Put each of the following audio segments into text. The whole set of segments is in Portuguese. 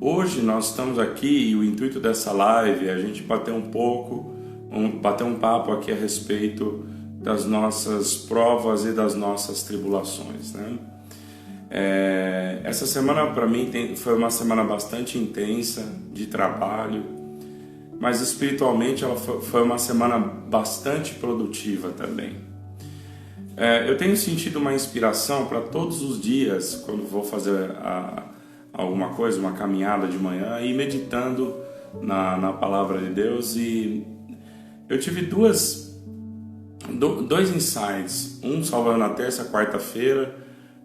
Hoje nós estamos aqui e o intuito dessa live é a gente bater um papo aqui a respeito das nossas provas e das nossas tribulações, né? Essa semana para mim foi uma semana bastante intensa de trabalho, mas espiritualmente ela foi uma semana bastante produtiva também. Eu tenho sentido uma inspiração para todos os dias, quando vou fazer alguma coisa, uma caminhada de manhã, ir meditando na palavra de Deus, e eu tive dois insights, um salvando na terça, quarta-feira,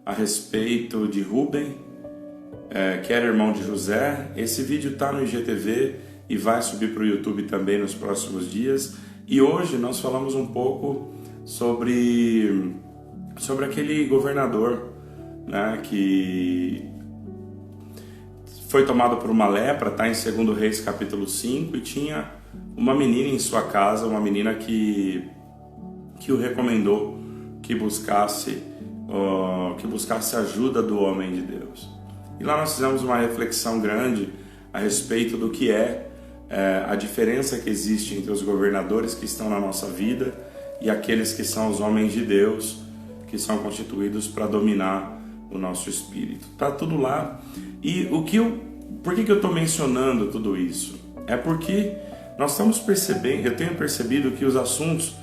a respeito de Rubem, que era irmão de José. Esse vídeo está no IGTV e vai subir para o YouTube também nos próximos dias. E hoje nós falamos um pouco sobre aquele governador, né, que foi tomado por uma lepra, está em 2 Reis capítulo 5, e tinha uma menina em sua casa, uma menina que o recomendou que buscasse ajuda do homem de Deus. E lá nós fizemos uma reflexão grande a respeito do que é a diferença que existe entre os governadores que estão na nossa vida e aqueles que são os homens de Deus, que são constituídos para dominar o nosso espírito. Está tudo lá. E por que eu estou mencionando tudo isso? É porque nós estamos percebendo, eu tenho percebido que os assuntos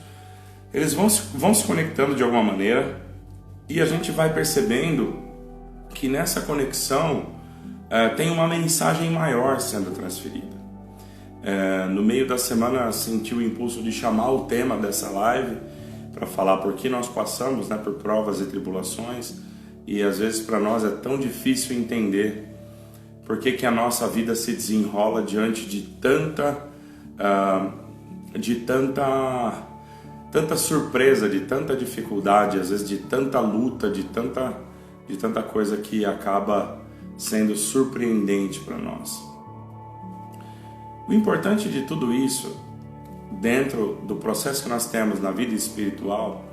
eles vão se conectando de alguma maneira, e a gente vai percebendo que nessa conexão tem uma mensagem maior sendo transferida. No meio da semana senti o impulso de chamar o tema dessa live para falar por que nós passamos, né, por provas e tribulações, e às vezes para nós é tão difícil entender por que a nossa vida se desenrola diante de tanta surpresa, de tanta dificuldade, às vezes de tanta luta, de tanta coisa que acaba sendo surpreendente para nós. O importante de tudo isso, dentro do processo que nós temos na vida espiritual,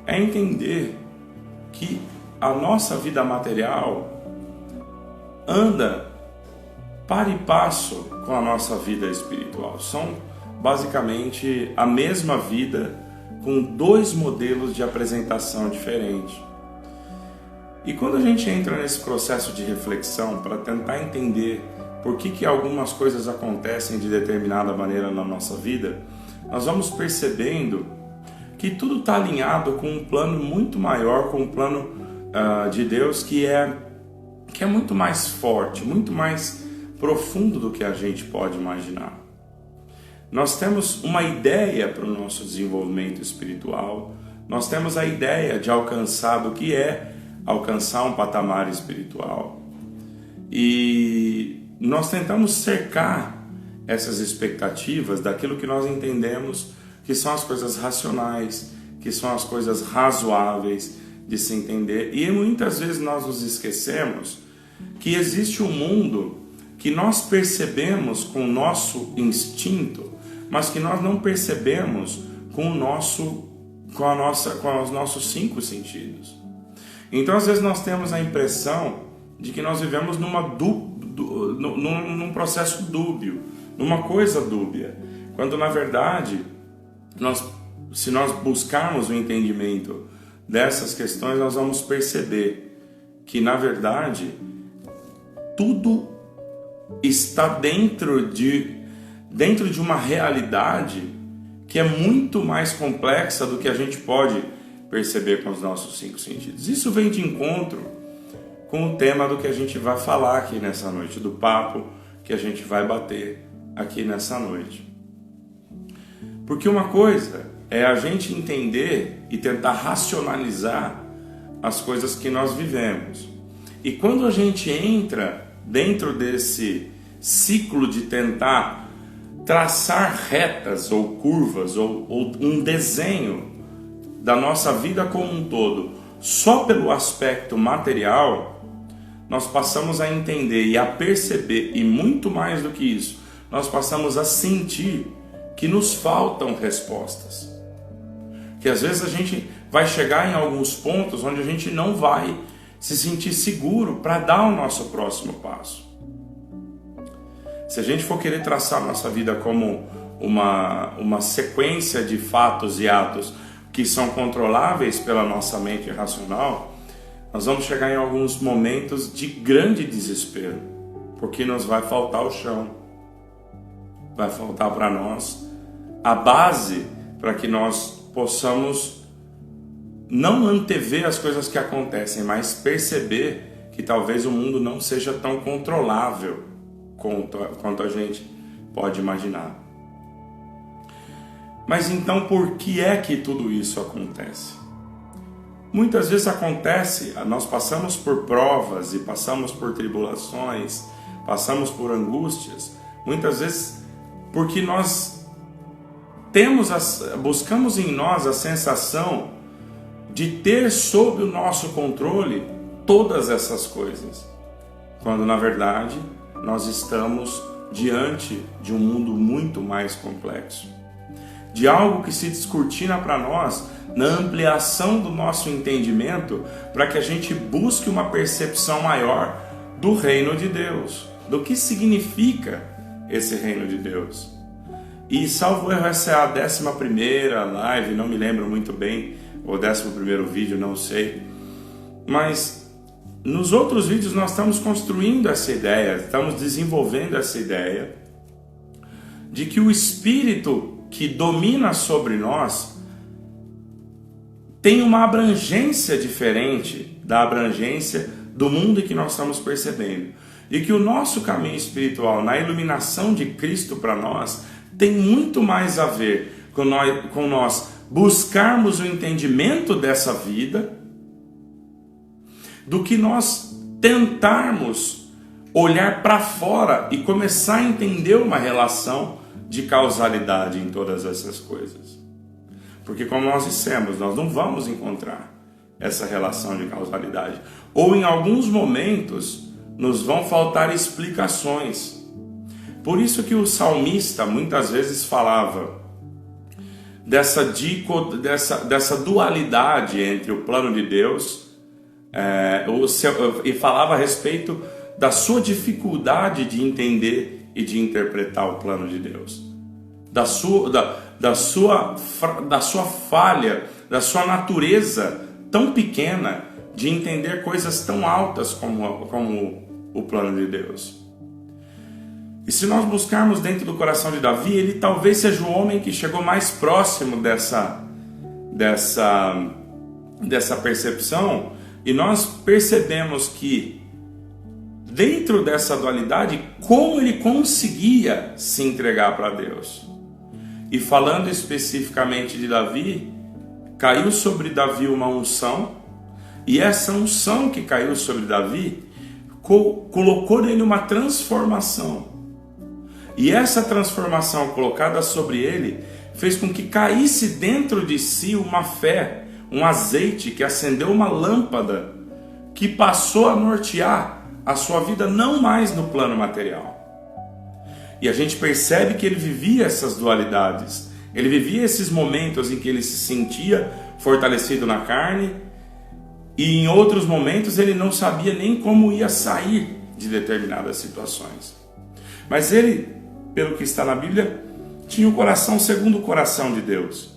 é entender que a nossa vida material anda par e passo com a nossa vida espiritual. São basicamente a mesma vida, com dois modelos de apresentação diferentes. E quando a gente entra nesse processo de reflexão para tentar entender por que algumas coisas acontecem de determinada maneira na nossa vida, nós vamos percebendo que tudo está alinhado com um plano muito maior, com um plano de Deus que é muito mais forte, muito mais profundo do que a gente pode imaginar. Nós temos uma ideia para o nosso desenvolvimento espiritual, nós temos a ideia de alcançar do que é alcançar um patamar espiritual. E nós tentamos cercar essas expectativas daquilo que nós entendemos que são as coisas racionais, que são as coisas razoáveis de se entender. E muitas vezes nós nos esquecemos que existe um mundo que nós percebemos com o nosso instinto, mas que nós não percebemos com os nossos 5 sentidos. Então, às vezes, nós temos a impressão de que nós vivemos num processo dúbio, numa coisa dúbia, quando, na verdade, se nós buscarmos o entendimento dessas questões, nós vamos perceber que, na verdade, tudo está dentro de uma realidade que é muito mais complexa do que a gente pode perceber com os nossos 5 sentidos. Isso vem de encontro com o tema do que a gente vai falar aqui nessa noite, do papo que a gente vai bater aqui nessa noite. Porque uma coisa é a gente entender e tentar racionalizar as coisas que nós vivemos. E quando a gente entra dentro desse ciclo de tentar traçar retas ou curvas ou um desenho da nossa vida como um todo só pelo aspecto material, nós passamos a entender e a perceber, e muito mais do que isso, nós passamos a sentir que nos faltam respostas. Que às vezes a gente vai chegar em alguns pontos onde a gente não vai se sentir seguro para dar o nosso próximo passo. Se a gente for querer traçar a nossa vida como uma sequência de fatos e atos que são controláveis pela nossa mente racional, nós vamos chegar em alguns momentos de grande desespero, porque nos vai faltar o chão, vai faltar para nós a base para que nós possamos não antever as coisas que acontecem, mas perceber que talvez o mundo não seja tão controlável quanto a gente pode imaginar. Mas então por que é que tudo isso acontece? Muitas vezes acontece, nós passamos por provas e passamos por tribulações, passamos por angústias, muitas vezes porque nós buscamos em nós a sensação de ter sob o nosso controle todas essas coisas, quando na verdade nós estamos diante de um mundo muito mais complexo, de algo que se descortina para nós na ampliação do nosso entendimento, para que a gente busque uma percepção maior do reino de Deus, do que significa esse reino de Deus. E salvo erro, essa é a 11ª live, não me lembro muito bem, ou 11º vídeo, não sei, mas nos outros vídeos nós estamos construindo essa ideia, estamos desenvolvendo essa ideia de que o Espírito que domina sobre nós tem uma abrangência diferente da abrangência do mundo em que nós estamos percebendo. E que o nosso caminho espiritual, na iluminação de Cristo para nós, tem muito mais a ver com nós buscarmos o entendimento dessa vida do que nós tentarmos olhar para fora e começar a entender uma relação de causalidade em todas essas coisas. Porque, como nós dissemos, nós não vamos encontrar essa relação de causalidade. Ou em alguns momentos nos vão faltar explicações. Por isso que o salmista muitas vezes falava dessa dualidade entre o plano de Deus e falava a respeito da sua dificuldade de entender e de interpretar o plano de Deus, da sua falha, da sua natureza tão pequena de entender coisas tão altas como o plano de Deus. E se nós buscarmos dentro do coração de Davi, ele talvez seja o homem que chegou mais próximo dessa percepção, e nós percebemos que dentro dessa dualidade, como ele conseguia se entregar para Deus. E falando especificamente de Davi, caiu sobre Davi uma unção, e essa unção que caiu sobre Davi colocou nele uma transformação. E essa transformação colocada sobre ele fez com que caísse dentro de si uma fé, um azeite que acendeu uma lâmpada que passou a nortear a sua vida não mais no plano material. E a gente percebe que ele vivia essas dualidades. Ele vivia esses momentos em que ele se sentia fortalecido na carne, e em outros momentos ele não sabia nem como ia sair de determinadas situações. Mas ele, pelo que está na Bíblia, tinha o coração segundo o coração de Deus,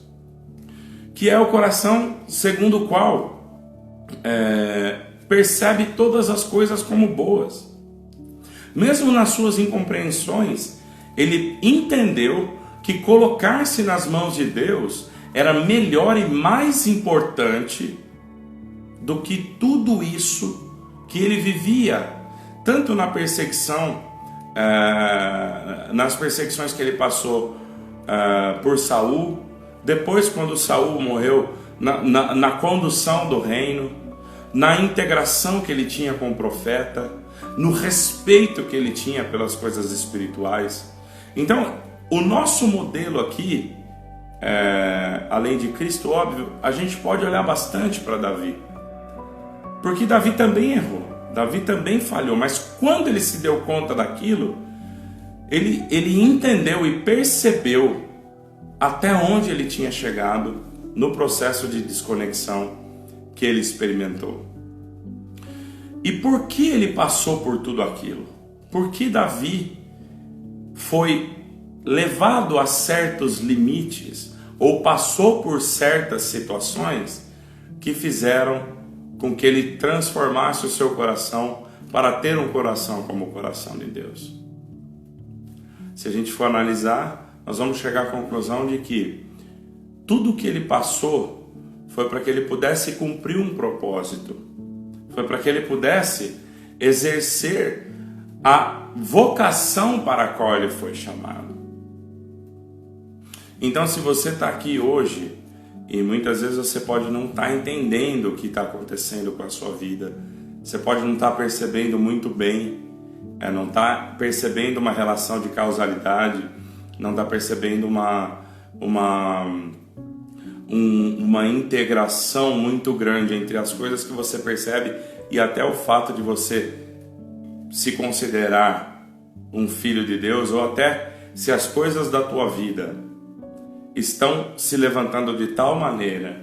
que é o coração segundo o qual percebe todas as coisas como boas. Mesmo nas suas incompreensões, ele entendeu que colocar-se nas mãos de Deus era melhor e mais importante do que tudo isso que ele vivia, tanto na perseguição, nas perseguições que ele passou por Saul, depois quando Saul morreu, na condução do reino, na integração que ele tinha com o profeta, no respeito que ele tinha pelas coisas espirituais. Então, o nosso modelo aqui, além de Cristo, óbvio, a gente pode olhar bastante para Davi, porque Davi também errou, Davi também falhou, mas quando ele se deu conta daquilo, ele entendeu e percebeu até onde ele tinha chegado no processo de desconexão que ele experimentou. E por que ele passou por tudo aquilo? Por que Davi foi levado a certos limites ou passou por certas situações que fizeram com que ele transformasse o seu coração para ter um coração como o coração de Deus. Se a gente for analisar, nós vamos chegar à conclusão de que tudo que ele passou foi para que ele pudesse cumprir um propósito, foi para que ele pudesse exercer a vocação para a qual ele foi chamado. Então, se você está aqui hoje, e muitas vezes você pode não estar entendendo o que está acontecendo com a sua vida, você pode não estar percebendo muito bem, não estar percebendo uma relação de causalidade, não estar percebendo uma integração muito grande entre as coisas que você percebe e até o fato de você se considerar um filho de Deus, ou até se as coisas da tua vida estão se levantando de tal maneira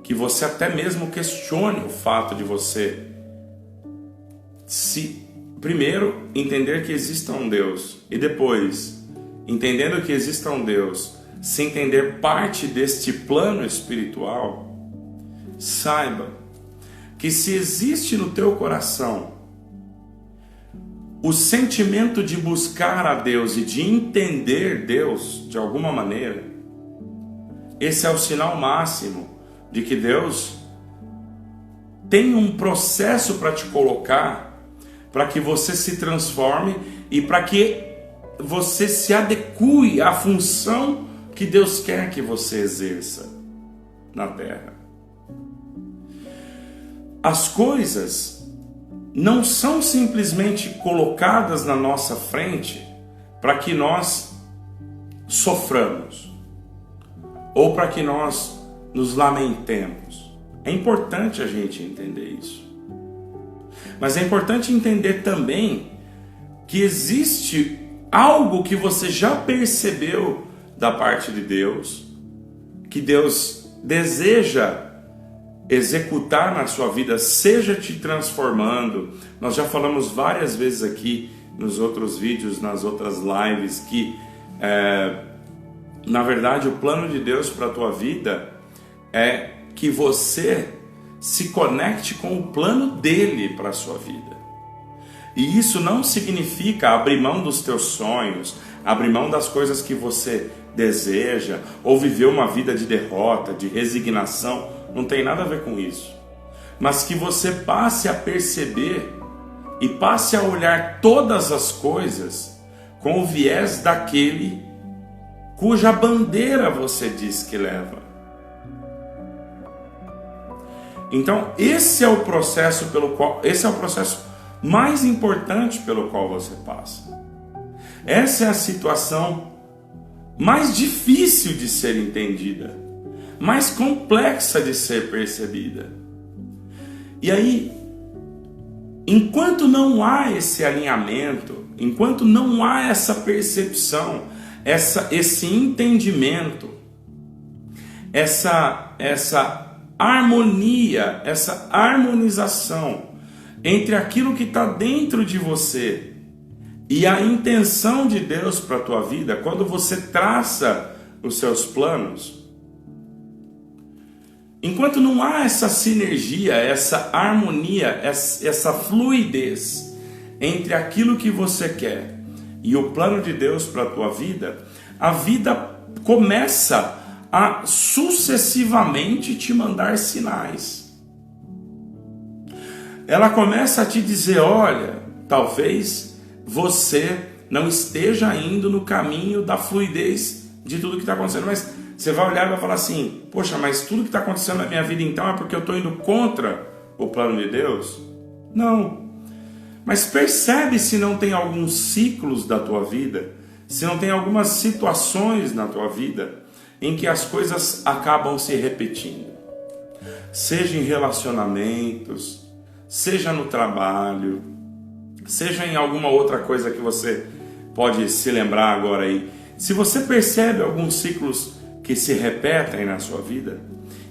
que você até mesmo questione o fato de você primeiro entender que exista um Deus e depois, entendendo que exista um Deus, se entender parte deste plano espiritual, saiba que se existe no teu coração o sentimento de buscar a Deus e de entender Deus de alguma maneira, esse é o sinal máximo de que Deus tem um processo para te colocar, para que você se transforme e para que você se adeque à função que Deus quer que você exerça na terra. As coisas não são simplesmente colocadas na nossa frente para que nós soframos ou para que nós nos lamentemos. É importante a gente entender isso. Mas é importante entender também que existe algo que você já percebeu da parte de Deus, que Deus deseja executar na sua vida, seja te transformando. Nós já falamos várias vezes aqui nos outros vídeos, nas outras lives, que na verdade o plano de Deus para a tua vida é que você se conecte com o plano dele para a sua vida. E isso não significa abrir mão dos teus sonhos, abrir mão das coisas que você deseja, ou viver uma vida de derrota, de resignação. Não tem nada a ver com isso. Mas que você passe a perceber e passe a olhar todas as coisas com o viés daquele cuja bandeira você diz que leva. Então, esse é o processo mais importante pelo qual você passa. Essa é a situação mais difícil de ser entendida, mais complexa de ser percebida. E aí, enquanto não há esse alinhamento, enquanto não há essa percepção, esse entendimento, essa harmonia, essa harmonização entre aquilo que está dentro de você e a intenção de Deus para a tua vida, quando você traça os seus planos, enquanto não há essa sinergia, essa harmonia, essa fluidez entre aquilo que você quer e o plano de Deus para a tua vida, a vida começa a sucessivamente te mandar sinais. Ela começa a te dizer: olha, talvez você não esteja indo no caminho da fluidez de tudo que está acontecendo, mas você vai olhar e vai falar assim: poxa, mas tudo que está acontecendo na minha vida então é porque eu estou indo contra o plano de Deus? Não. Mas percebe se não tem alguns ciclos da tua vida, se não tem algumas situações na tua vida em que as coisas acabam se repetindo. Seja em relacionamentos, seja no trabalho, seja em alguma outra coisa que você pode se lembrar agora aí. Se você percebe alguns ciclos que se repetem na sua vida,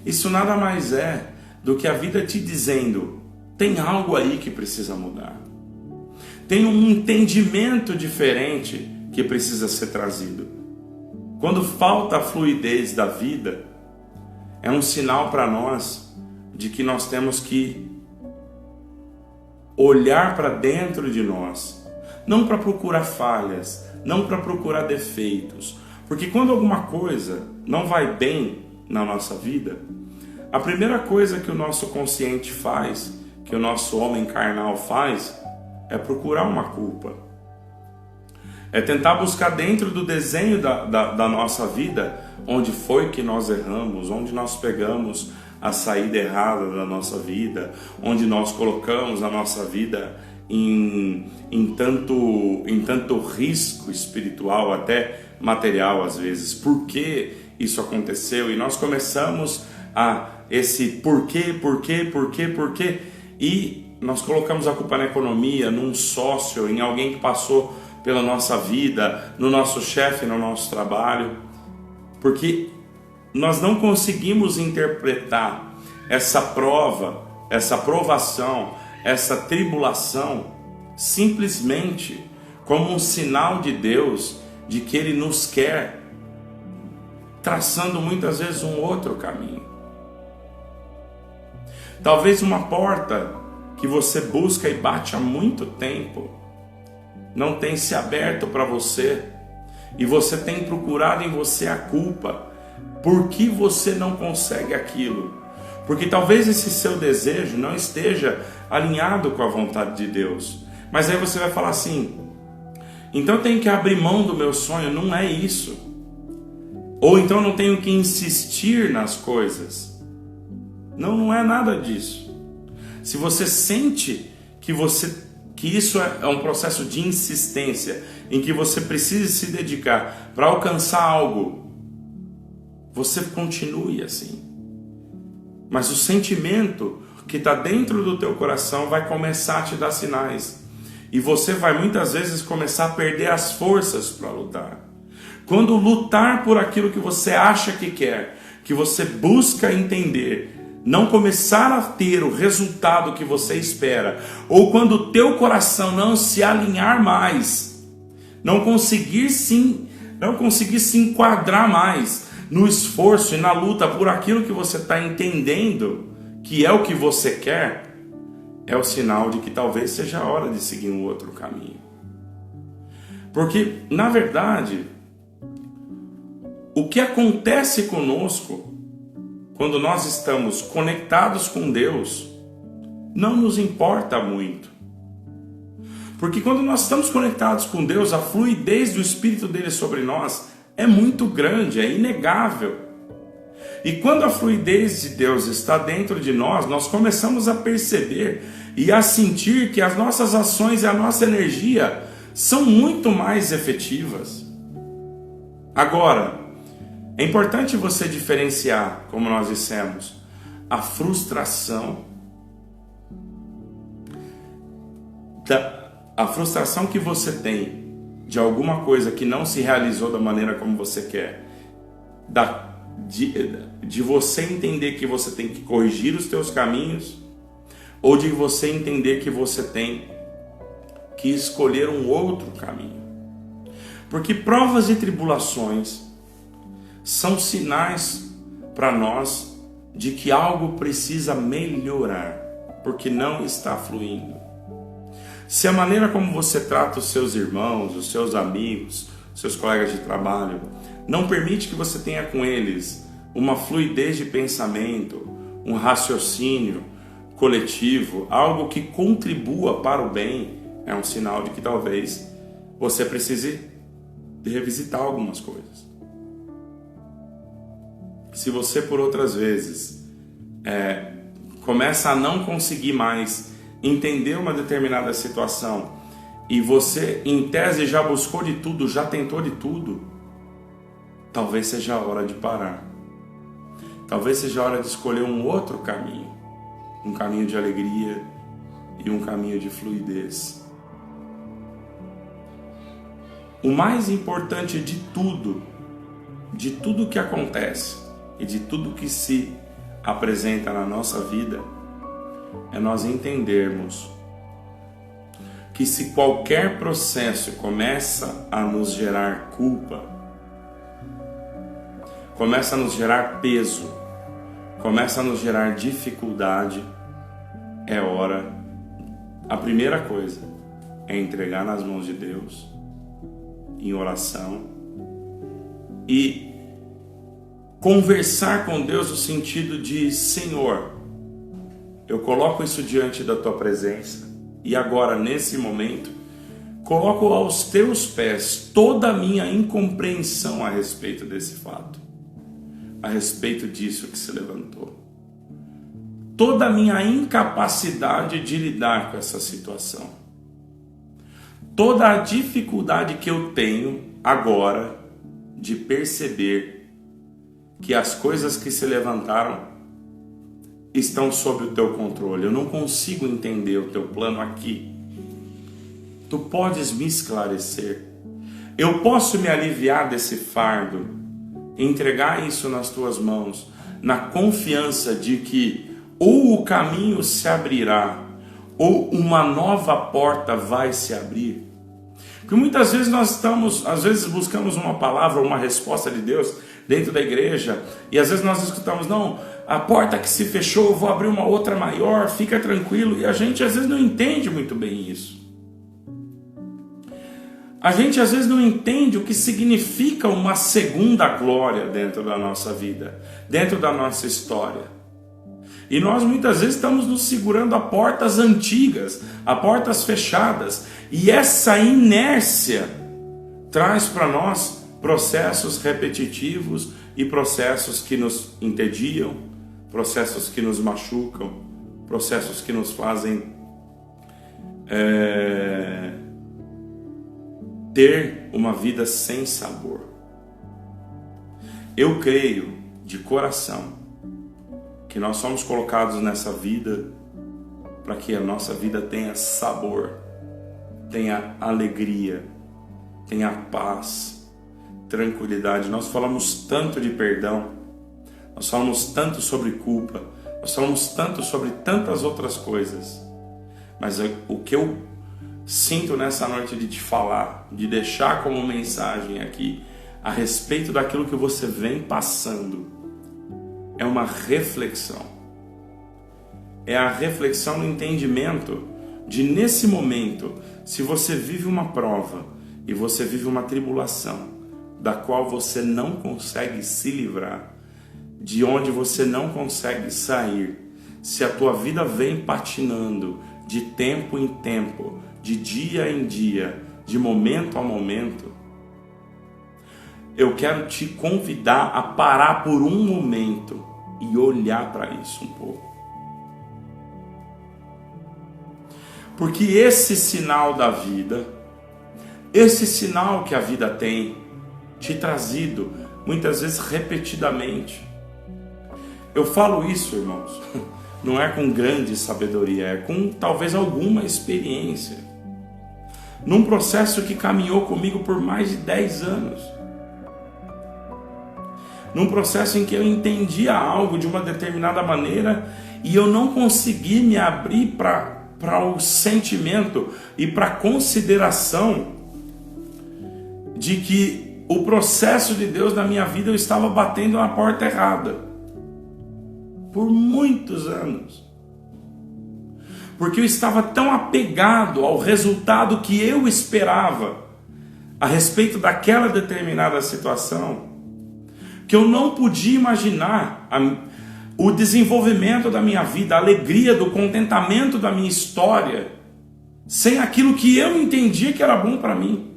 isso nada mais é do que a vida te dizendo: tem algo aí que precisa mudar. Tem um entendimento diferente que precisa ser trazido. Quando falta a fluidez da vida, é um sinal para nós de que nós temos que olhar para dentro de nós, não para procurar falhas, não para procurar defeitos, porque quando alguma coisa não vai bem na nossa vida, a primeira coisa que o nosso consciente faz, que o nosso homem carnal faz, é procurar uma culpa. É tentar buscar dentro do desenho da nossa vida onde foi que nós erramos, onde nós pegamos a saída errada da nossa vida, onde nós colocamos a nossa vida em tanto risco espiritual, até material às vezes. Por que isso aconteceu? E nós começamos a esse porquê, e nós colocamos a culpa na economia, num sócio, em alguém que passou pela nossa vida, no nosso chefe, no nosso trabalho, porque nós não conseguimos interpretar essa prova, essa provação, essa tribulação simplesmente como um sinal de Deus de que Ele nos quer, traçando muitas vezes um outro caminho. Talvez uma porta que você busca e bate há muito tempo não tem se aberto para você, e você tem procurado em você a culpa. Por que você não consegue aquilo? Porque talvez esse seu desejo não esteja alinhado com a vontade de Deus. Mas aí você vai falar assim: então eu tenho que abrir mão do meu sonho. Não é isso. Ou então eu não tenho que insistir nas coisas. Não, não é nada disso. Se você sente que isso é um processo de insistência, em que você precisa se dedicar para alcançar algo, você continue assim. Mas o sentimento que está dentro do teu coração vai começar a te dar sinais. E você vai muitas vezes começar a perder as forças para lutar. Quando lutar por aquilo que você acha que quer, que você busca entender, não começar a ter o resultado que você espera, ou quando o teu coração não se alinhar mais, não conseguir se enquadrar mais no esforço e na luta por aquilo que você está entendendo que é o que você quer, é o sinal de que talvez seja a hora de seguir um outro caminho. Porque, na verdade, o que acontece conosco quando nós estamos conectados com Deus não nos importa muito. Porque quando nós estamos conectados com Deus, a fluidez do Espírito dele sobre nós é muito grande, é inegável. E quando a fluidez de Deus está dentro de nós, nós começamos a perceber e a sentir que as nossas ações e a nossa energia são muito mais efetivas. Agora, é importante você diferenciar, como nós dissemos, a frustração que você tem de alguma coisa que não se realizou da maneira como você quer, de você entender que você tem que corrigir os teus caminhos, ou de você entender que você tem que escolher um outro caminho. Porque provas e tribulações são sinais para nós de que algo precisa melhorar, porque não está fluindo. Se a maneira como você trata os seus irmãos, os seus amigos, os seus colegas de trabalho, não permite que você tenha com eles uma fluidez de pensamento, um raciocínio coletivo, algo que contribua para o bem, é um sinal de que talvez você precise revisitar algumas coisas. Se você por outras vezes começa a não conseguir mais entender uma determinada situação e você em tese já buscou de tudo, já tentou de tudo, talvez seja a hora de parar. Talvez seja a hora de escolher um outro caminho, um caminho de alegria e um caminho de fluidez. O mais importante de tudo que acontece e de tudo que se apresenta na nossa vida, é nós entendermos que se qualquer processo começa a nos gerar culpa, começa a nos gerar peso, começa a nos gerar dificuldade, é hora, a primeira coisa é entregar nas mãos de Deus, em oração, e conversar com Deus no sentido de: Senhor, eu coloco isso diante da tua presença, e agora, nesse momento, coloco aos teus pés toda a minha incompreensão a respeito desse fato, a respeito disso que se levantou, toda a minha incapacidade de lidar com essa situação, toda a dificuldade que eu tenho agora de perceber que as coisas que se levantaram estão sob o teu controle. Eu não consigo entender o teu plano aqui. Tu podes me esclarecer. Eu posso me aliviar desse fardo, entregar isso nas tuas mãos, na confiança de que ou o caminho se abrirá, ou uma nova porta vai se abrir. Porque muitas vezes às vezes buscamos uma palavra, uma resposta de Deus dentro da igreja, e às vezes nós escutamos: não, a porta que se fechou, eu vou abrir uma outra maior, fica tranquilo, e a gente às vezes não entende muito bem isso. A gente às vezes não entende o que significa uma segunda glória dentro da nossa vida, dentro da nossa história. E nós muitas vezes estamos nos segurando a portas antigas, a portas fechadas, e essa inércia traz para nós processos repetitivos e processos que nos entediam, processos que nos machucam, processos que nos fazem ter uma vida sem sabor. Eu creio de coração que nós somos colocados nessa vida para que a nossa vida tenha sabor, tenha alegria, tenha paz, tranquilidade. Nós falamos tanto de perdão, nós falamos tanto sobre culpa, nós falamos tanto sobre tantas outras coisas, mas o que eu sinto nessa noite de te falar, de deixar como mensagem aqui a respeito daquilo que você vem passando, é uma reflexão. É a reflexão no entendimento de, nesse momento, se você vive uma prova e você vive uma tribulação da qual você não consegue se livrar, de onde você não consegue sair, se a tua vida vem patinando de tempo em tempo, de dia em dia, de momento a momento, eu quero te convidar a parar por um momento e olhar para isso um pouco. Porque esse sinal da vida, esse sinal que a vida tem te trazido muitas vezes repetidamente. Eu falo isso, irmãos, não é com grande sabedoria, é com talvez alguma experiência. Num processo que caminhou comigo por mais de 10 anos. Num processo em que eu entendia algo de uma determinada maneira e eu não consegui me abrir para o sentimento e para a consideração de que o processo de Deus na minha vida eu estava batendo na porta errada. Por muitos anos. Porque eu estava tão apegado ao resultado que eu esperava a respeito daquela determinada situação, que eu não podia imaginar o desenvolvimento da minha vida, a alegria, do contentamento da minha história, sem aquilo que eu entendia que era bom para mim.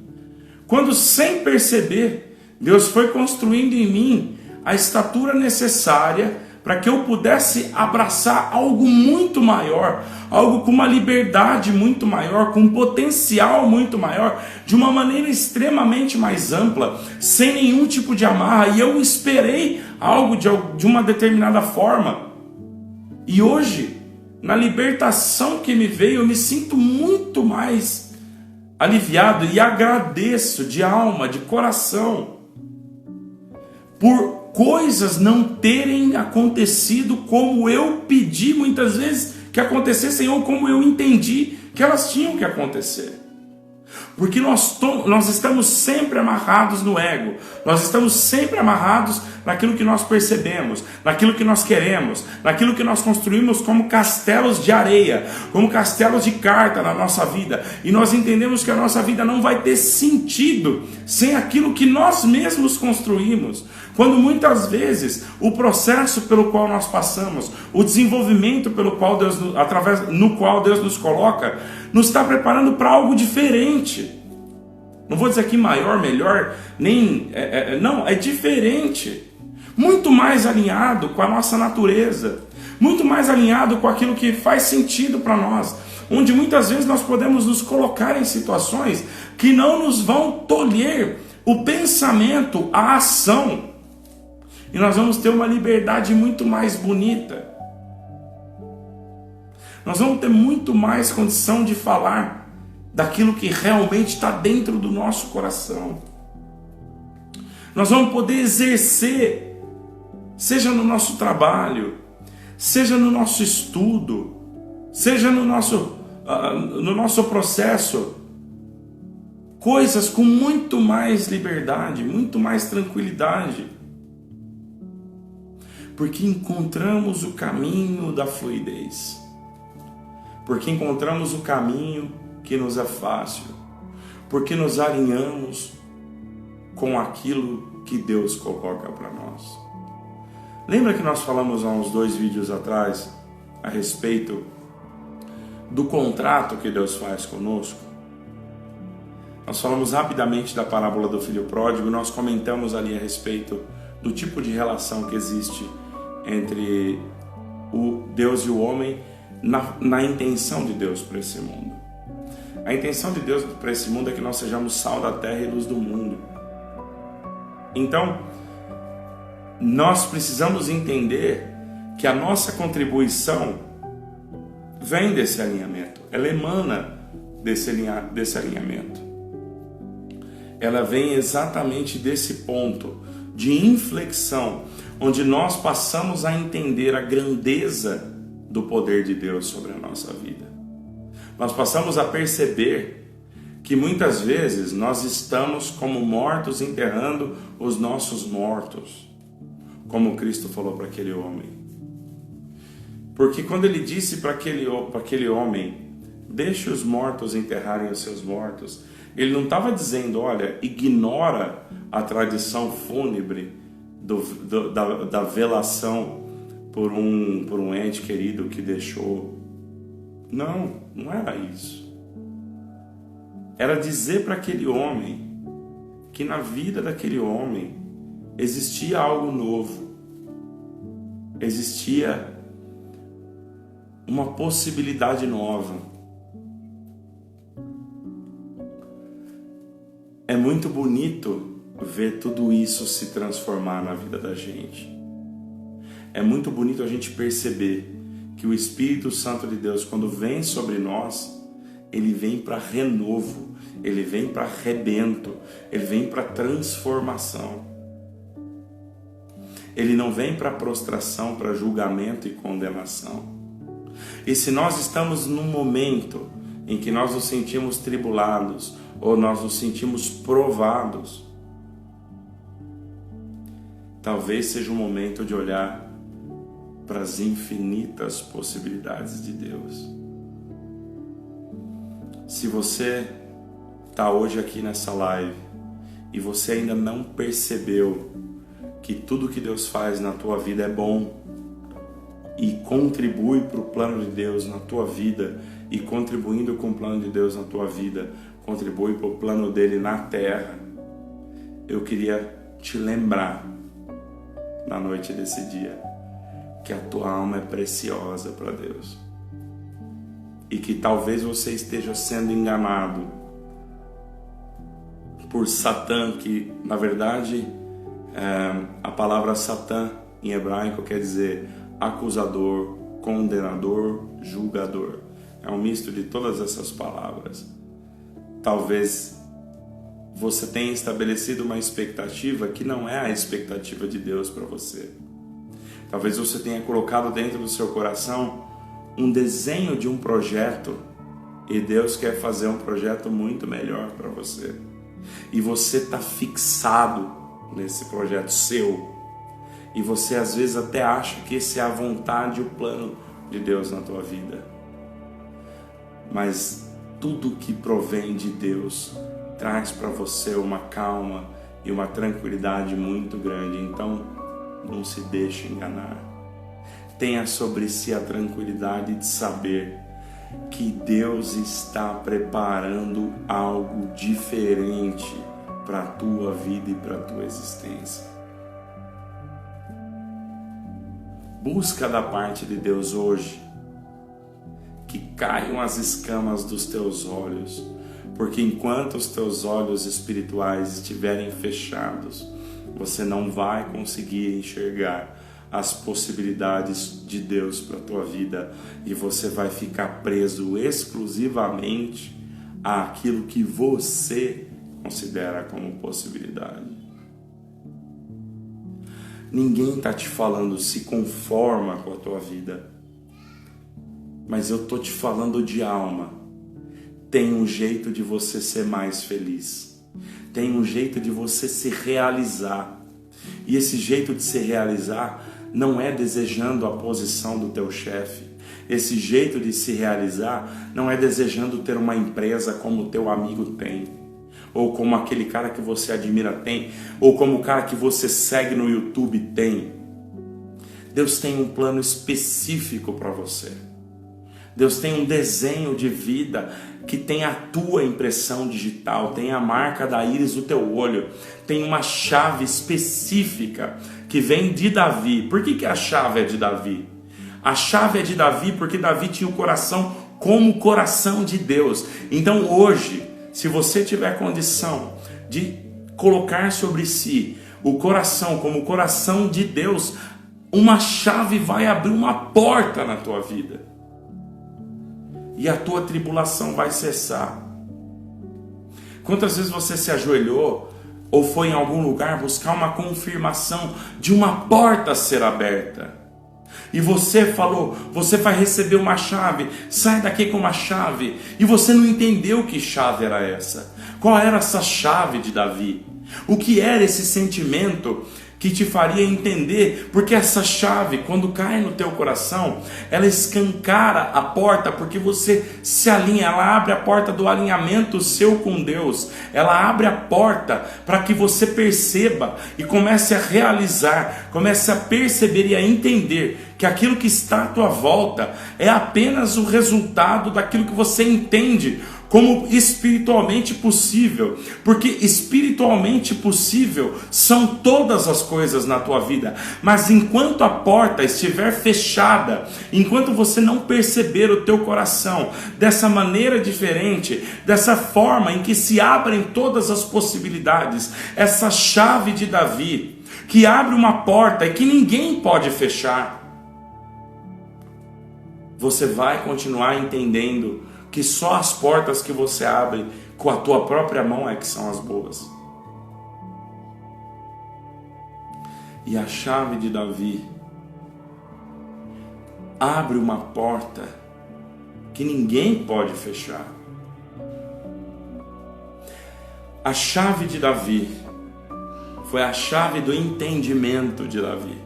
Quando, sem perceber, Deus foi construindo em mim a estatura necessária para que eu pudesse abraçar algo muito maior, algo com uma liberdade muito maior, com um potencial muito maior, de uma maneira extremamente mais ampla, sem nenhum tipo de amarra. E eu esperei algo de uma determinada forma. E hoje, na libertação que me veio, eu me sinto muito mais aliviado e agradeço de alma, de coração, por coisas não terem acontecido como eu pedi muitas vezes que acontecessem, ou como eu entendi que elas tinham que acontecer. Porque nós estamos sempre amarrados no ego, nós estamos sempre amarrados naquilo que nós percebemos, naquilo que nós queremos, naquilo que nós construímos como castelos de areia, como castelos de carta na nossa vida, e nós entendemos que a nossa vida não vai ter sentido sem aquilo que nós mesmos construímos, quando muitas vezes o processo pelo qual nós passamos, o desenvolvimento pelo qual no qual Deus nos coloca, nos está preparando para algo diferente. Não vou dizer aqui maior, melhor, não, é diferente. Muito mais alinhado com a nossa natureza, muito mais alinhado com aquilo que faz sentido para nós, onde muitas vezes nós podemos nos colocar em situações que não nos vão tolher o pensamento, a ação, e nós vamos ter uma liberdade muito mais bonita. Nós vamos ter muito mais condição de falar daquilo que realmente está dentro do nosso coração. Nós vamos poder exercer, seja no nosso trabalho, seja no nosso estudo, seja no nosso processo, coisas com muito mais liberdade, muito mais tranquilidade, porque encontramos o caminho da fluidez, porque encontramos o caminho que nos é fácil, porque nos alinhamos com aquilo que Deus coloca para nós. Lembra que nós falamos há uns 2 vídeos atrás a respeito do contrato que Deus faz conosco? Nós falamos rapidamente da parábola do filho pródigo, nós comentamos ali a respeito do tipo de relação que existe entre o Deus e o homem na intenção de Deus para esse mundo. A intenção de Deus para esse mundo é que nós sejamos sal da terra e luz do mundo. Então, nós precisamos entender que a nossa contribuição vem desse alinhamento, ela emana desse alinhamento. Ela vem exatamente desse ponto de inflexão, onde nós passamos a entender a grandeza do poder de Deus sobre a nossa vida. Nós passamos a perceber que muitas vezes nós estamos como mortos enterrando os nossos mortos, como Cristo falou para aquele homem. Porque quando ele disse para aquele homem, deixe os mortos enterrarem os seus mortos, ele não estava dizendo, olha, ignora a tradição fúnebre da velação por um ente querido que deixou. Não era isso. Era dizer para aquele homem que na vida daquele homem existia algo novo, existia uma possibilidade nova. É muito bonito ver tudo isso se transformar na vida da gente. É muito bonito a gente perceber que o Espírito Santo de Deus, quando vem sobre nós, ele vem para renovo, ele vem para arrebento, ele vem para transformação. Ele não vem para prostração, para julgamento e condenação. E se nós estamos num momento em que nós nos sentimos tribulados, ou nós nos sentimos provados, talvez seja o momento de olhar para as infinitas possibilidades de Deus. Se você está hoje aqui nessa live e você ainda não percebeu que tudo que Deus faz na tua vida é bom e contribui para o plano de Deus na tua vida, e contribuindo com o plano de Deus na tua vida, contribui para o plano dele na terra, eu queria te lembrar na noite desse dia que a tua alma é preciosa para Deus e que talvez você esteja sendo enganado por Satã, que na verdade a palavra Satã em hebraico quer dizer acusador, condenador, julgador. É um misto de todas essas palavras. Talvez você tenha estabelecido uma expectativa que não é a expectativa de Deus para você. Talvez você tenha colocado dentro do seu coração um desenho de um projeto E Deus quer fazer um projeto muito melhor para você. E você está fixado nesse projeto seu. E você às vezes até acha que esse é a vontade e o plano de Deus na tua vida. Mas tudo que provém de Deus traz para você uma calma e uma tranquilidade muito grande. Então, não se deixe enganar. Tenha sobre si a tranquilidade de saber que Deus está preparando algo diferente para a tua vida e para a tua existência. Busca da parte de Deus hoje que caiam as escamas dos teus olhos, porque enquanto os teus olhos espirituais estiverem fechados, você não vai conseguir enxergar as possibilidades de Deus para a tua vida e você vai ficar preso exclusivamente àquilo que você considera como possibilidade. Ninguém está te falando se conforma com a tua vida, mas eu estou te falando de alma. Tem um jeito de você ser mais feliz, tem um jeito de você se realizar, e esse jeito de se realizar não é desejando a posição do teu chefe. Esse jeito de se realizar não é desejando ter uma empresa como o teu amigo tem, ou como aquele cara que você admira tem, ou como o cara que você segue no YouTube tem. Deus tem um plano específico para você. Deus tem um desenho de vida que tem a tua impressão digital, tem a marca da íris do teu olho, tem uma chave específica que vem de Davi. Por que a chave é de Davi? A chave é de Davi porque Davi tinha o coração como o coração de Deus. Então hoje, se você tiver condição de colocar sobre si o coração como o coração de Deus, uma chave vai abrir uma porta na tua vida. E a tua tribulação vai cessar. Quantas vezes você se ajoelhou ou foi em algum lugar buscar uma confirmação de uma porta ser aberta? E você falou, você vai receber uma chave, sai daqui com uma chave. E você não entendeu que chave era essa. Qual era essa chave de Davi? O que era esse sentimento que te faria entender? Porque essa chave, quando cai no teu coração, ela escancara a porta, porque você se alinha, ela abre a porta do alinhamento seu com Deus, ela abre a porta para que você perceba e comece a realizar, comece a perceber e a entender que aquilo que está à tua volta é apenas o resultado daquilo que você entende como espiritualmente possível, porque espiritualmente possível são todas as coisas na tua vida, mas enquanto a porta estiver fechada, enquanto você não perceber o teu coração dessa maneira diferente, dessa forma em que se abrem todas as possibilidades, essa chave de Davi, que abre uma porta e que ninguém pode fechar, você vai continuar entendendo que só as portas que você abre com a tua própria mão é que são as boas. E a chave de Davi abre uma porta que ninguém pode fechar. A chave de Davi foi a chave do entendimento de Davi.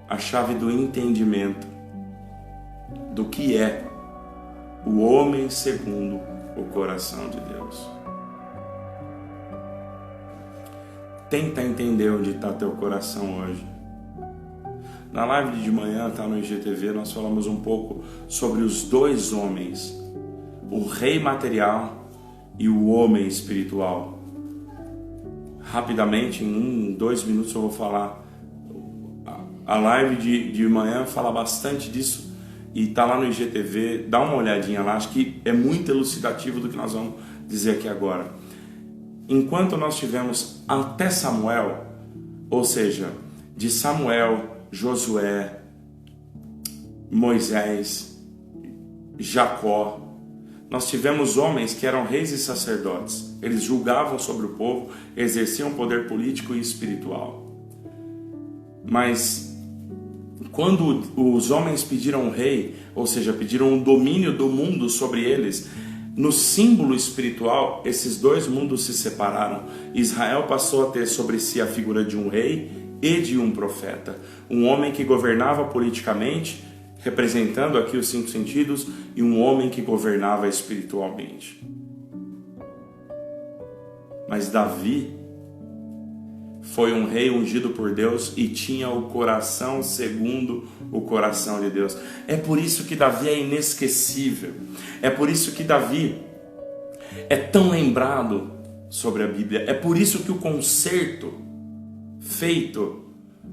A chave do entendimento do que é o homem segundo o coração de Deus. Tenta entender onde está teu coração hoje. Na live de manhã, tá no IGTV, nós falamos um pouco sobre os dois homens, o rei material e o homem espiritual. Rapidamente, em 2 minutos eu vou falar. A live de manhã fala bastante disso e tá lá no IGTV, dá uma olhadinha lá, acho que é muito elucidativo do que nós vamos dizer aqui agora. Enquanto nós tivemos até Samuel, ou seja, de Samuel, Josué, Moisés, Jacó, nós tivemos homens que eram reis e sacerdotes. Eles julgavam sobre o povo, exerciam poder político e espiritual. Mas quando os homens pediram um rei, ou seja, pediram o domínio do mundo sobre eles, no símbolo espiritual, esses dois mundos se separaram. Israel passou a ter sobre si a figura de um rei e de um profeta, um homem que governava politicamente, representando aqui os 5 sentidos, e um homem que governava espiritualmente. Mas Davi foi um rei ungido por Deus e tinha o coração segundo o coração de Deus. É por isso que Davi é inesquecível. É por isso que Davi é tão lembrado sobre a Bíblia. É por isso que o concerto feito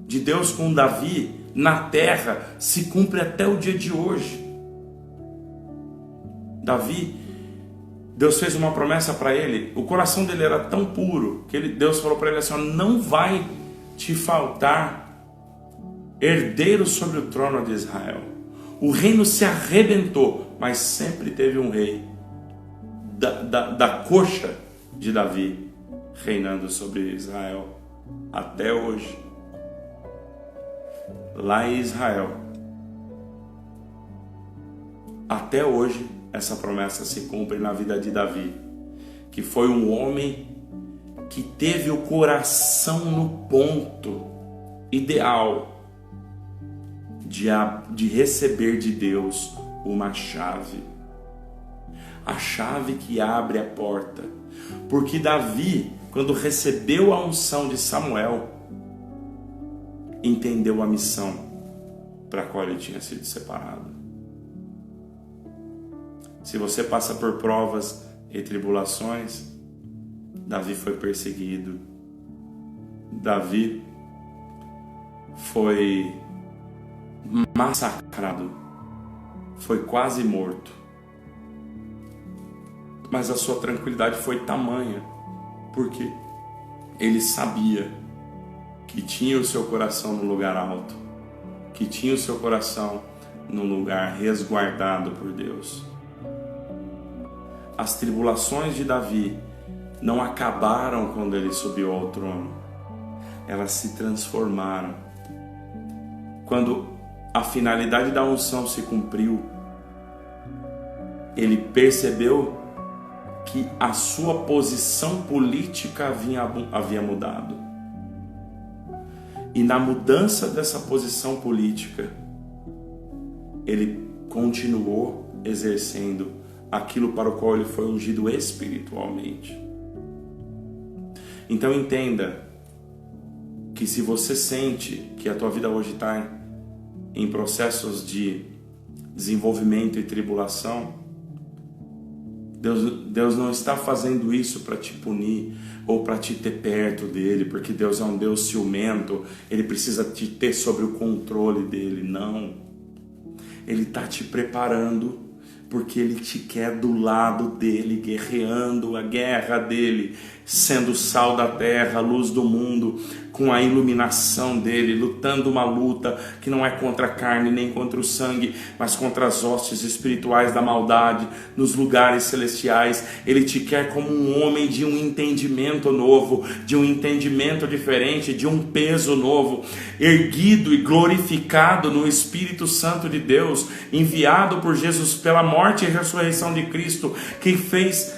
de Deus com Davi na terra se cumpre até o dia de hoje. Davi, Deus fez uma promessa para ele, o coração dele era tão puro, que Deus falou para ele assim: não vai te faltar herdeiro sobre o trono de Israel. O reino se arrebentou, mas sempre teve um rei da coxa de Davi reinando sobre Israel até hoje. Lá em Israel, até hoje, essa promessa se cumpre na vida de Davi, que foi um homem que teve o coração no ponto ideal de receber de Deus uma chave, a chave que abre a porta. Porque Davi, quando recebeu a unção de Samuel, entendeu a missão para a qual ele tinha sido separado. Se você passa por provas e tribulações, Davi foi perseguido, Davi foi massacrado, foi quase morto. Mas a sua tranquilidade foi tamanha, porque ele sabia que tinha o seu coração no lugar alto, que tinha o seu coração no lugar resguardado por Deus. As tribulações de Davi não acabaram quando ele subiu ao trono, elas se transformaram. Quando a finalidade da unção se cumpriu, ele percebeu que a sua posição política havia mudado. E na mudança dessa posição política, ele continuou exercendo aquilo para o qual ele foi ungido espiritualmente. Então entenda que se você sente que a tua vida hoje está em processos de desenvolvimento e tribulação, Deus não está fazendo isso para te punir ou para te ter perto dele, porque Deus é um Deus ciumento, ele precisa te ter sob o controle dele. Não. Ele está te preparando porque ele te quer do lado dele, guerreando a guerra dele, sendo sal da terra, luz do mundo, com a iluminação dele, lutando uma luta que não é contra a carne nem contra o sangue, mas contra as hostes espirituais da maldade nos lugares celestiais. Ele te quer como um homem de um entendimento novo, de um entendimento diferente, de um peso novo, erguido e glorificado no Espírito Santo de Deus, enviado por Jesus pela morte e ressurreição de Cristo, que fez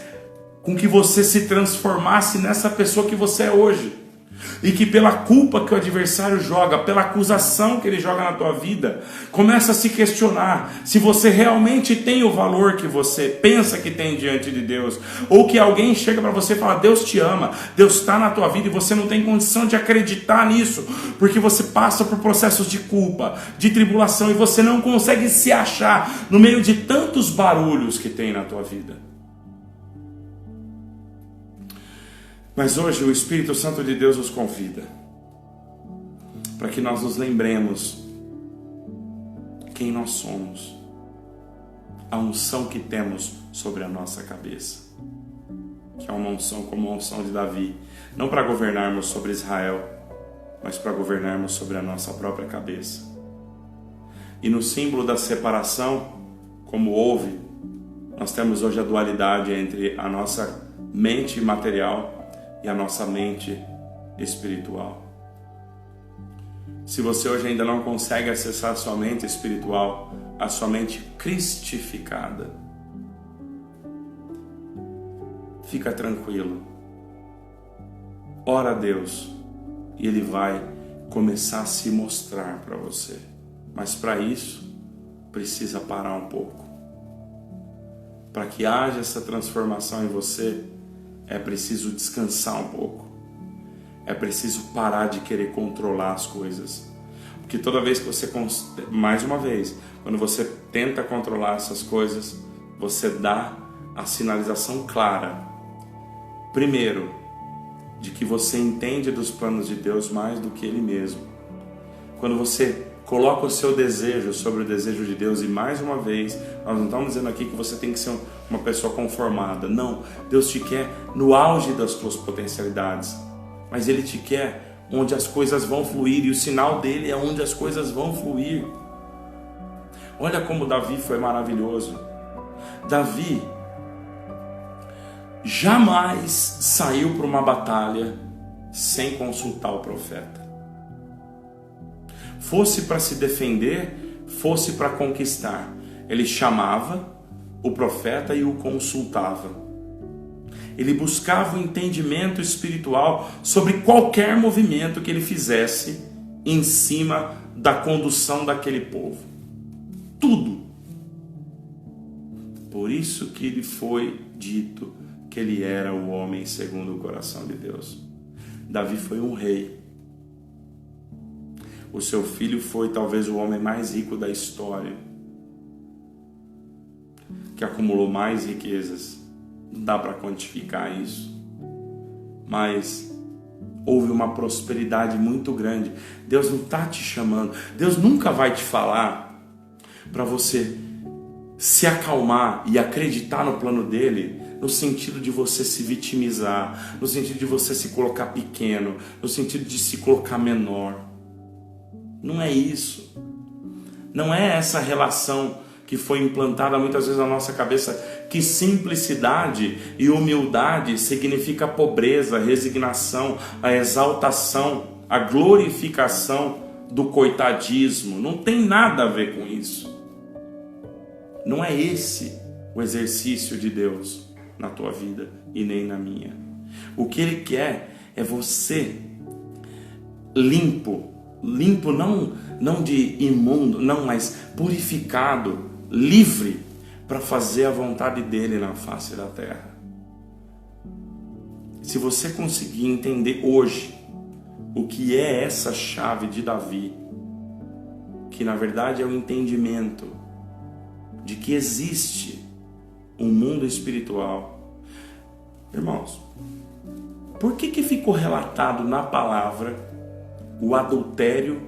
com que você se transformasse nessa pessoa que você é hoje. E que pela culpa que o adversário joga, pela acusação que ele joga na tua vida, começa a se questionar se você realmente tem o valor que você pensa que tem diante de Deus, ou que alguém chega para você e fala: Deus te ama, Deus está na tua vida, e você não tem condição de acreditar nisso, porque você passa por processos de culpa, de tribulação, e você não consegue se achar no meio de tantos barulhos que tem na tua vida. Mas hoje o Espírito Santo de Deus nos convida para que nós nos lembremos quem nós somos, a unção que temos sobre a nossa cabeça, que é uma unção como a unção de Davi, não para governarmos sobre Israel, mas para governarmos sobre a nossa própria cabeça. E no símbolo da separação, como houve, nós temos hoje a dualidade entre a nossa mente material e a nossa mente espiritual. Se você hoje ainda não consegue acessar a sua mente espiritual, a sua mente cristificada, fica tranquilo. Ora a Deus e Ele vai começar a se mostrar para você. Mas para isso, precisa parar um pouco. Para que haja essa transformação em você, é preciso descansar um pouco. É preciso parar de querer controlar as coisas. Porque toda vez que você, mais uma vez, quando você tenta controlar essas coisas, você dá a sinalização clara. Primeiro, de que você entende dos planos de Deus mais do que Ele mesmo. Quando você coloca o seu desejo sobre o desejo de Deus, e mais uma vez, nós não estamos dizendo aqui que você tem que ser uma pessoa conformada. Não, Deus te quer no auge das suas potencialidades. Mas Ele te quer onde as coisas vão fluir, e o sinal dele é onde as coisas vão fluir. Olha como Davi foi maravilhoso. Davi jamais saiu para uma batalha sem consultar o profeta. Fosse para se defender, fosse para conquistar, ele chamava o profeta e o consultava. Ele buscava o entendimento espiritual sobre qualquer movimento que ele fizesse em cima da condução daquele povo. Tudo. Por isso que lhe foi dito que ele era o homem segundo o coração de Deus. Davi foi um rei. O seu filho foi talvez o homem mais rico da história, que acumulou mais riquezas. Não dá para quantificar isso, mas houve uma prosperidade muito grande. Deus não está te chamando, Deus nunca vai te falar para você se acalmar e acreditar no plano dele, no sentido de você se vitimizar, no sentido de você se colocar pequeno, no sentido de se colocar menor. Não é isso. Não é essa relação que foi implantada muitas vezes na nossa cabeça, que simplicidade e humildade significa pobreza, resignação, a exaltação, a glorificação do coitadismo. Não tem nada a ver com isso. Não é esse o exercício de Deus na tua vida e nem na minha. O que Ele quer é você limpo não de imundo, não, mas purificado, livre para fazer a vontade dele na face da terra. Se você conseguir entender hoje o que é essa chave de Davi, que na verdade é o entendimento de que existe um mundo espiritual. Irmãos, por que ficou relatado na palavra o adultério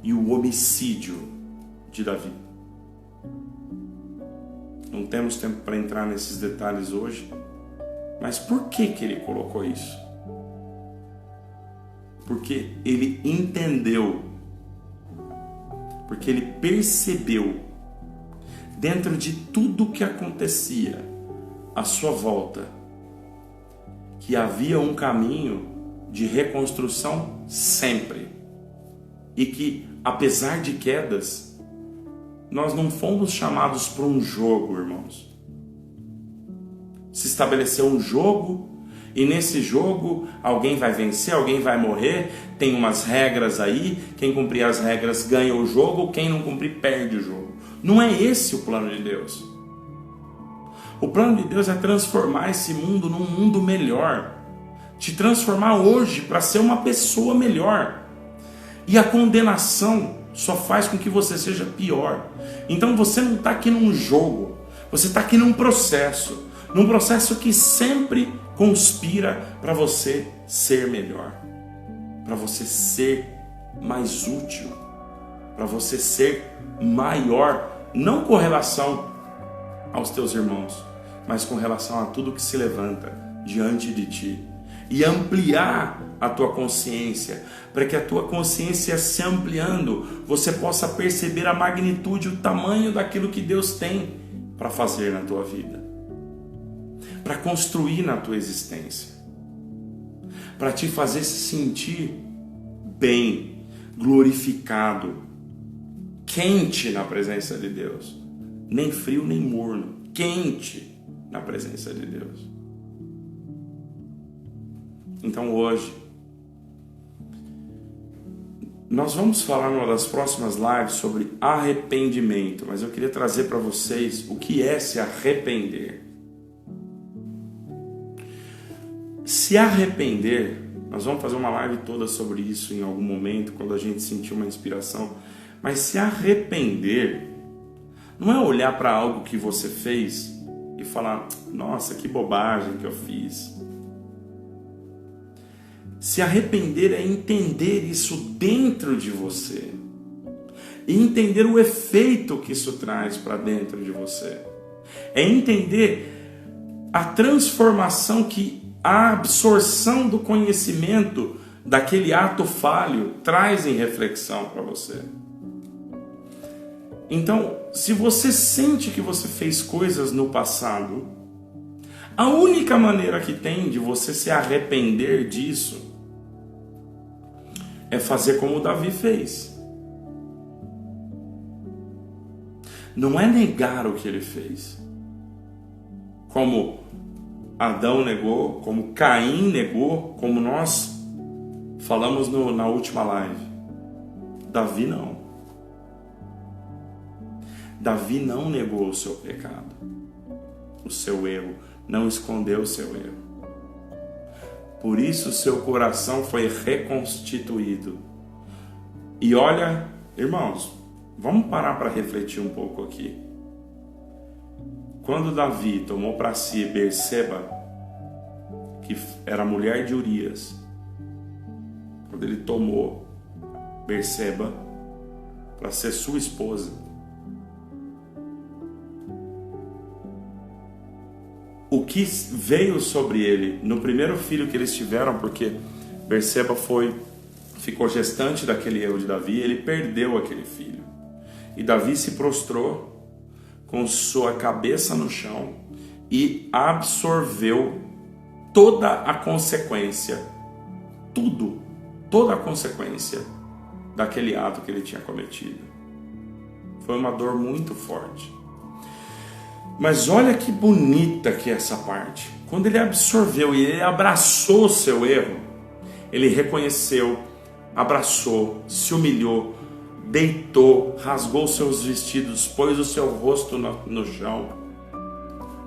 e o homicídio de Davi? Não temos tempo para entrar nesses detalhes hoje, mas por que ele colocou isso? Porque ele entendeu, porque ele percebeu, dentro de tudo que acontecia à sua volta, que havia um caminho de reconstrução sempre, e que, apesar de quedas, nós não fomos chamados para um jogo, irmãos. Se estabeleceu um jogo, e nesse jogo alguém vai vencer, alguém vai morrer, tem umas regras aí, quem cumprir as regras ganha o jogo, quem não cumprir perde o jogo. Não é esse o plano de Deus. O plano de Deus é transformar esse mundo num mundo melhor, te transformar hoje para ser uma pessoa melhor. E a condenação só faz com que você seja pior. Então você não está aqui num jogo, você está aqui num processo que sempre conspira para você ser melhor, para você ser mais útil, para você ser maior, não com relação aos teus irmãos, mas com relação a tudo que se levanta diante de ti, e ampliar a tua consciência, para que a tua consciência se ampliando, você possa perceber a magnitude, o tamanho daquilo que Deus tem para fazer na tua vida, para construir na tua existência, para te fazer se sentir bem, glorificado, quente na presença de Deus, nem frio nem morno, quente na presença de Deus. Então hoje nós vamos falar numa das próximas lives sobre arrependimento, mas eu queria trazer para vocês o que é se arrepender. Se arrepender, nós vamos fazer uma live toda sobre isso em algum momento, quando a gente sentir uma inspiração, mas se arrepender não é olhar para algo que você fez e falar, nossa, que bobagem que eu fiz. Se arrepender é entender isso dentro de você e entender o efeito que isso traz para dentro de você. É entender a transformação que a absorção do conhecimento daquele ato falho traz em reflexão para você. Então, se você sente que você fez coisas no passado, a única maneira que tem de você se arrepender disso é fazer como Davi fez. Não é negar o que ele fez. Como Adão negou, como Caim negou, como nós falamos na última live. Davi não. Davi não negou o seu pecado, o seu erro, não escondeu o seu erro. Por isso seu coração foi reconstituído. E olha, irmãos, vamos parar para refletir um pouco aqui. Quando Davi tomou para si Berseba, que era a mulher de Urias, quando ele tomou Berseba para ser sua esposa, o que veio sobre ele no primeiro filho que eles tiveram, porque Berseba ficou gestante daquele erro de Davi, ele perdeu aquele filho. E Davi se prostrou com sua cabeça no chão e absorveu toda a consequência, toda a consequência daquele ato que ele tinha cometido. Foi uma dor muito forte. Mas olha que bonita que é essa parte. Quando ele absorveu e ele abraçou o seu erro, ele reconheceu, abraçou, se humilhou, deitou, rasgou seus vestidos, pôs o seu rosto no chão.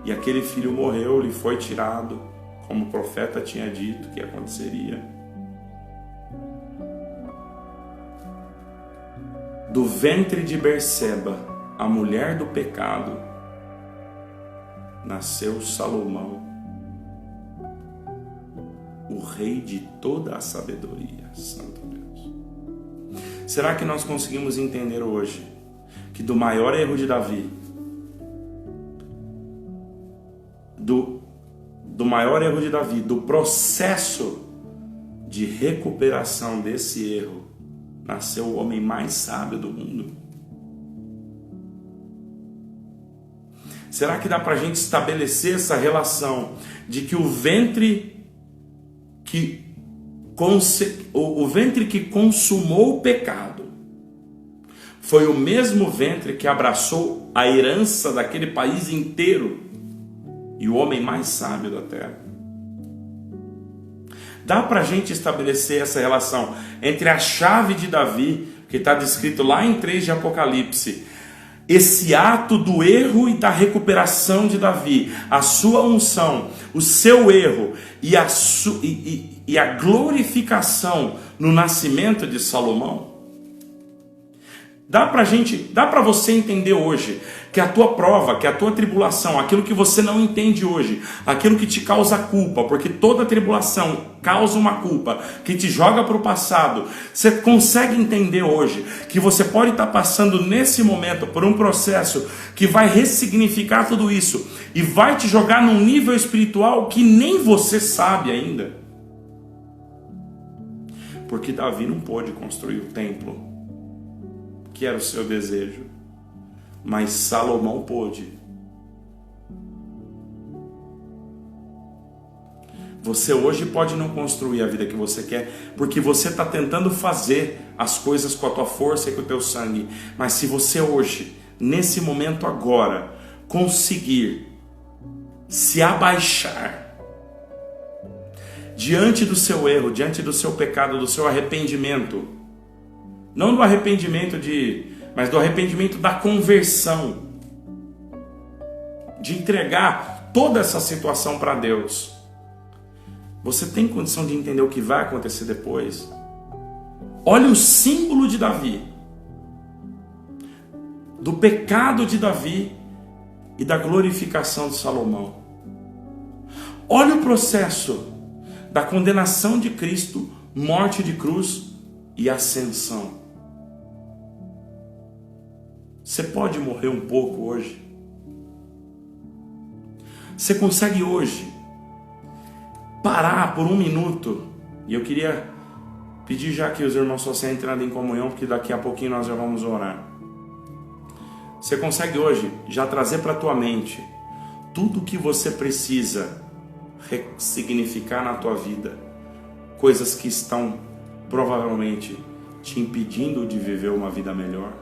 E aquele filho morreu, lhe foi tirado, como o profeta tinha dito que aconteceria. Do ventre de Berseba, a mulher do pecado, nasceu Salomão, o rei de toda a sabedoria. Santo Deus. Será que nós conseguimos entender hoje que do maior erro de Davi, do processo de recuperação desse erro, nasceu o homem mais sábio do mundo? Será que dá para a gente estabelecer essa relação de que o ventre que consumou o pecado foi o mesmo ventre que abraçou a herança daquele país inteiro e o homem mais sábio da terra? Dá para a gente estabelecer essa relação entre a chave de Davi, que está descrito lá em 3 de Apocalipse, esse ato do erro e da recuperação de Davi, a sua unção, o seu erro e a glorificação no nascimento de Salomão? Dá para você entender hoje que a tua prova, que a tua tribulação, aquilo que você não entende hoje, aquilo que te causa culpa, porque toda tribulação causa uma culpa que te joga para o passado. Você consegue entender hoje que você pode estar passando nesse momento por um processo que vai ressignificar tudo isso e vai te jogar num nível espiritual que nem você sabe ainda? Porque Davi não pôde construir o templo que era o seu desejo, mas Salomão pôde. Você hoje pode não construir a vida que você quer, porque você está tentando fazer as coisas com a tua força e com o teu sangue. Mas se você hoje, nesse momento agora, conseguir se abaixar diante do seu erro, diante do seu pecado, do seu arrependimento, não do arrependimento mas do arrependimento da conversão, de entregar toda essa situação para Deus, você tem condição de entender o que vai acontecer depois? Olha o símbolo de Davi, do pecado de Davi e da glorificação de Salomão. Olha o processo da condenação de Cristo, morte de cruz e ascensão. Você pode morrer um pouco hoje? Você consegue hoje parar por um minuto? E eu queria pedir já que os irmãos fossem entrando em comunhão, porque daqui a pouquinho nós já vamos orar. Você consegue hoje já trazer para a tua mente tudo o que você precisa ressignificar na tua vida, coisas que estão provavelmente te impedindo de viver uma vida melhor,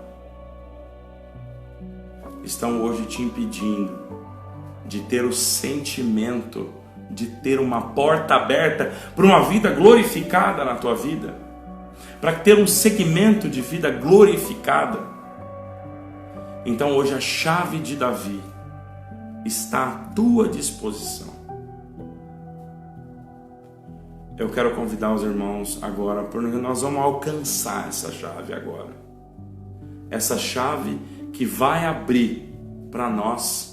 estão hoje te impedindo de ter o sentimento de ter uma porta aberta para uma vida glorificada na tua vida, para ter um segmento de vida glorificada. Então hoje a chave de Davi está à tua disposição. Eu quero convidar os irmãos agora, porque nós vamos alcançar essa chave agora. Essa chave que vai abrir para nós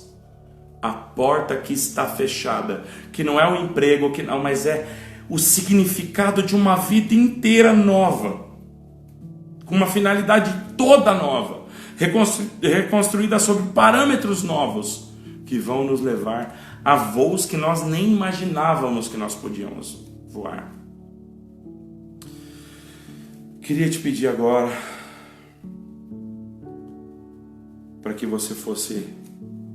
a porta que está fechada, que não é o emprego, que não, mas é o significado de uma vida inteira nova, com uma finalidade toda nova, reconstruída sobre parâmetros novos, que vão nos levar a voos que nós nem imaginávamos que nós podíamos voar. Queria te pedir agora para que você fosse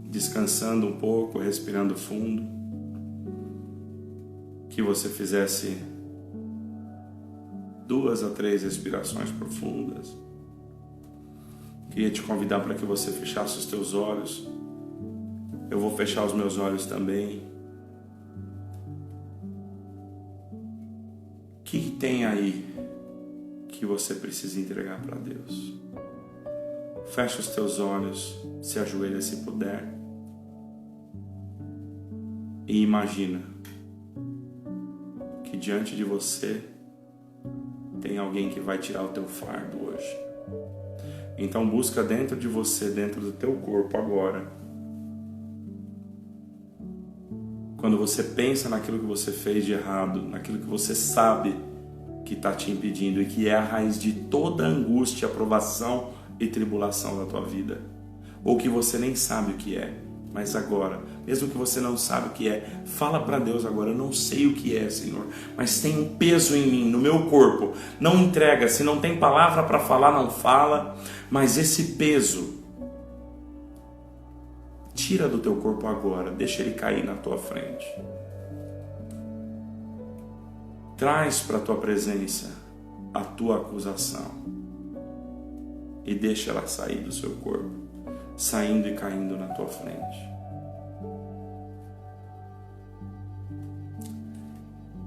descansando um pouco, respirando fundo, que você fizesse 2 a 3 respirações profundas. Queria te convidar para que você fechasse os teus olhos. Eu vou fechar os meus olhos também. O que tem aí que você precisa entregar para Deus? Fecha os teus olhos, se ajoelha se puder. E imagina que diante de você tem alguém que vai tirar o teu fardo hoje. Então busca dentro de você, dentro do teu corpo agora. Quando você pensa naquilo que você fez de errado, naquilo que você sabe que está te impedindo e que é a raiz de toda angústia, provação e tribulação da tua vida, ou que você nem sabe o que é, mas agora, mesmo que você não sabe o que é, fala para Deus agora: eu não sei o que é, Senhor, mas tem um peso em mim, no meu corpo. Não entrega, se não tem palavra para falar, não fala, mas esse peso, tira do teu corpo agora, deixa ele cair na tua frente. Traz para a tua presença a tua acusação e deixa ela sair do seu corpo, saindo e caindo na tua frente.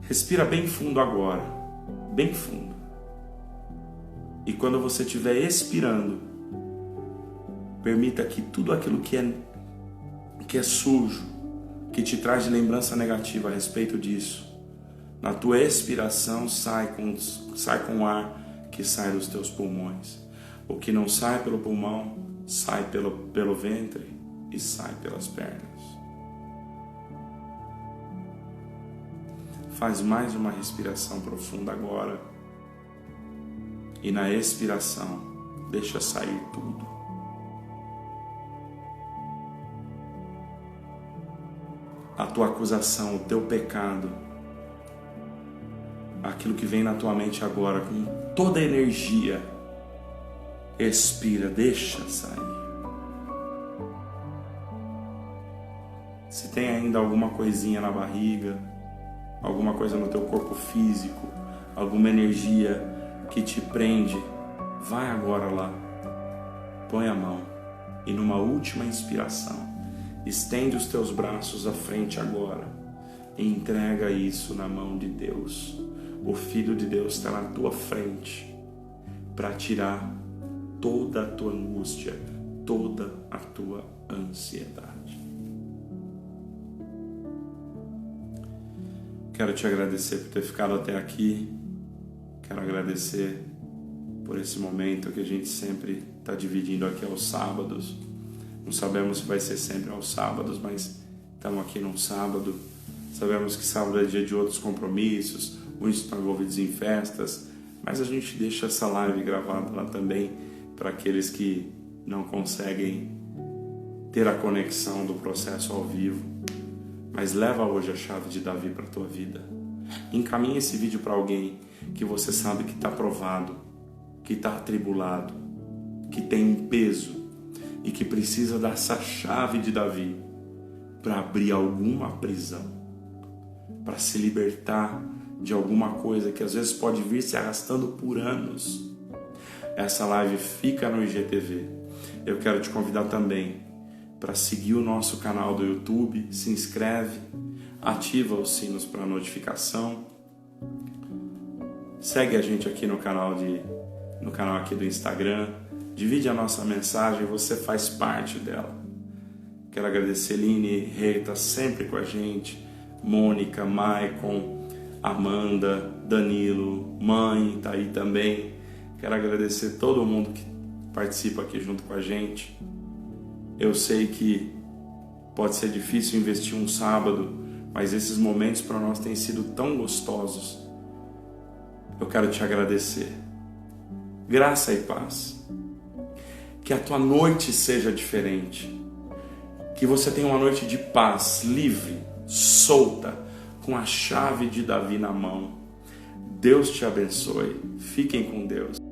Respira bem fundo agora, bem fundo. E quando você estiver expirando, permita que tudo aquilo que é sujo, que te traz de lembrança negativa a respeito disso, na tua expiração sai com o ar que sai dos teus pulmões. O que não sai pelo pulmão, sai pelo ventre e sai pelas pernas. Faz mais uma respiração profunda agora. E na expiração, deixa sair tudo. A tua acusação, o teu pecado, aquilo que vem na tua mente agora, com toda a energia, expira, deixa sair. Se tem ainda alguma coisinha na barriga, alguma coisa no teu corpo físico, alguma energia que te prende, vai agora lá, põe a mão e numa última inspiração, estende os teus braços à frente agora e entrega isso na mão de Deus. O Filho de Deus está na tua frente para tirar toda a tua angústia, toda a tua ansiedade. Quero te agradecer por ter ficado até aqui. Quero agradecer por esse momento que a gente sempre está dividindo aqui aos sábados. Não sabemos se vai ser sempre aos sábados, mas estamos aqui num sábado. Sabemos que sábado é dia de outros compromissos, muitos estão envolvidos em festas, mas a gente deixa essa live gravada lá também para aqueles que não conseguem ter a conexão do processo ao vivo. Mas leva hoje a chave de Davi para a tua vida. Encaminha esse vídeo para alguém que você sabe que está provado, que está atribulado, que tem um peso e que precisa dessa chave de Davi para abrir alguma prisão, para se libertar de alguma coisa que às vezes pode vir se arrastando por anos. Essa live fica no IGTV. Eu quero te convidar também para seguir o nosso canal do YouTube, se inscreve, ativa os sinos para notificação, segue a gente aqui no canal aqui do Instagram, divide a nossa mensagem, você faz parte dela. Quero agradecer Line Rei, tá sempre com a gente, Mônica, Maicon, Amanda, Danilo, mãe, tá aí também. Quero agradecer todo mundo que participa aqui junto com a gente. Eu sei que pode ser difícil investir um sábado, mas esses momentos para nós têm sido tão gostosos. Eu quero te agradecer. Graça e paz. Que a tua noite seja diferente. Que você tenha uma noite de paz, livre, solta, com a chave de Davi na mão. Deus te abençoe. Fiquem com Deus.